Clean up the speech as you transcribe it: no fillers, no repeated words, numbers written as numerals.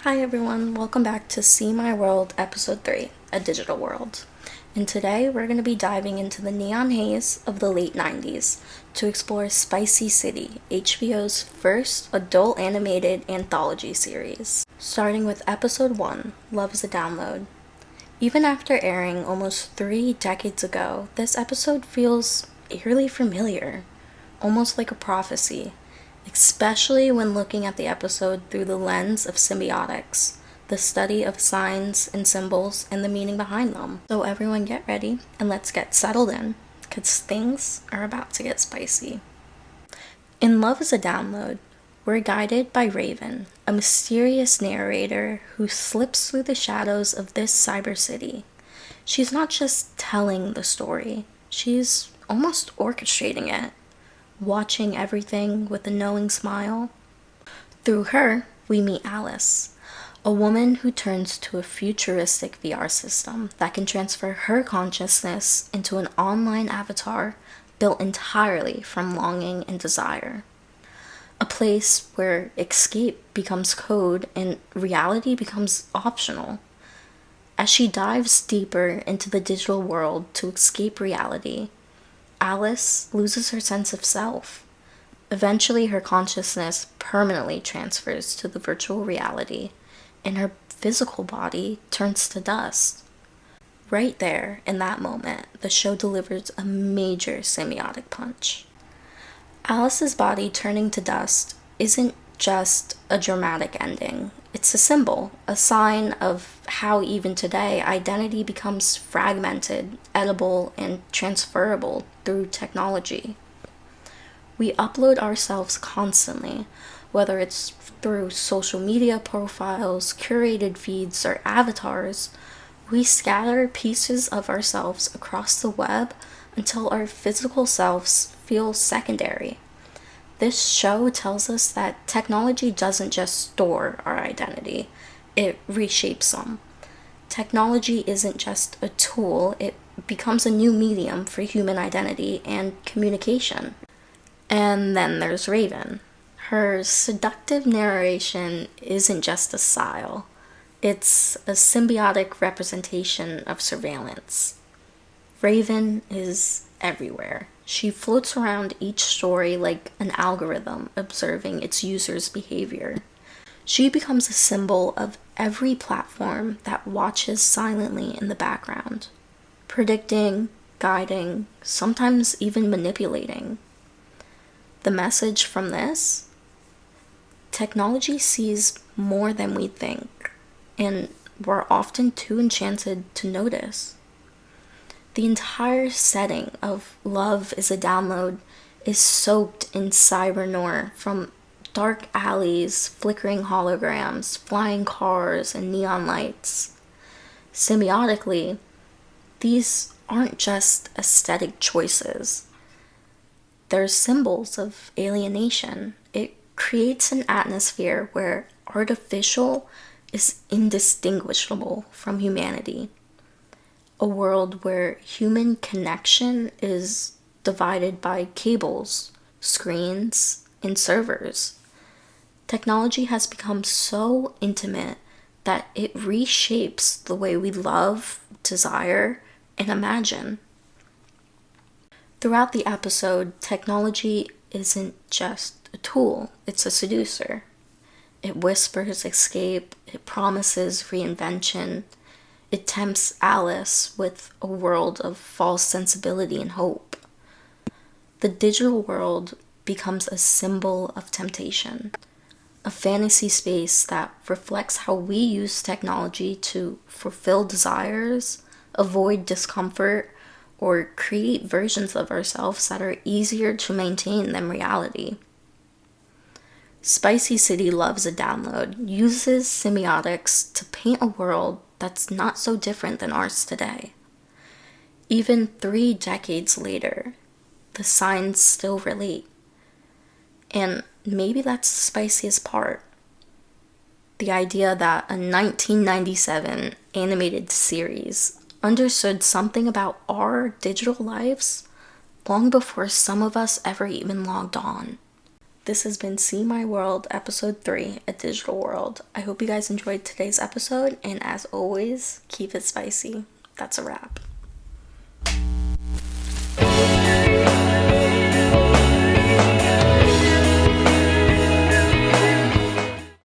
Hi everyone, welcome back to See My World Episode 3, A Digital World. And today we're going to be diving into the neon haze of the late 90s to explore Spicy City, HBO's first adult animated anthology series. Starting with Episode 1, Love is a Download. Even after airing almost 3 decades ago, this episode feels eerily familiar, almost like a prophecy. Especially when looking at the episode through the lens of semiotics, the study of signs and symbols and the meaning behind them. So everyone get ready and let's get settled in, because things are about to get spicy. In Love is a Download, we're guided by Raven, a mysterious narrator who slips through the shadows of this cyber city. She's not just telling the story, she's almost orchestrating it, watching everything with a knowing smile. Through her, we meet Alice, a woman who turns to a futuristic VR system that can transfer her consciousness into an online avatar built entirely from longing and desire. A place where escape becomes code and reality becomes optional. As she dives deeper into the digital world to escape reality, Alice loses her sense of self. Eventually, her consciousness permanently transfers to the virtual reality, and her physical body turns to dust. Right there, in that moment, the show delivers a major semiotic punch. Alice's body turning to dust isn't just a dramatic ending. It's a symbol, a sign of how even today identity becomes fragmented, edible, and transferable through technology. We upload ourselves constantly, whether it's through social media profiles, curated feeds, or avatars. We scatter pieces of ourselves across the web until our physical selves feel secondary. This show tells us that technology doesn't just store our identity, it reshapes them. Technology isn't just a tool, it becomes a new medium for human identity and communication. And then there's Raven. Her seductive narration isn't just a style, it's a symbiotic representation of surveillance. Raven is everywhere. She floats around each story like an algorithm observing its users' behavior. She becomes a symbol of every platform that watches silently in the background, predicting, guiding, sometimes even manipulating. The message from this? Technology sees more than we think, and we're often too enchanted to notice. The entire setting of Love is a Download is soaked in cyber noir, from dark alleys, flickering holograms, flying cars, and neon lights. Semiotically, these aren't just aesthetic choices. They're symbols of alienation. It creates an atmosphere where artificial is indistinguishable from humanity. A world where human connection is divided by cables, screens, and servers. Technology has become so intimate that it reshapes the way we love, desire, and imagine. Throughout the episode, technology isn't just a tool, it's a seducer. It whispers escape, it promises reinvention, it tempts Alice with a world of false sensibility and hope. The digital world becomes a symbol of temptation, a fantasy space that reflects how we use technology to fulfill desires, avoid discomfort, or create versions of ourselves that are easier to maintain than reality. Spicy City Loves a Download uses semiotics to paint a world that's not so different than ours today. Even 3 decades later, the signs still relate. And maybe that's the spiciest part. The idea that a 1997 animated series understood something about our digital lives long before some of us ever even logged on. This has been See My World, Episode 3, A Digital World. I hope you guys enjoyed today's episode, and as always, keep it spicy. That's a wrap.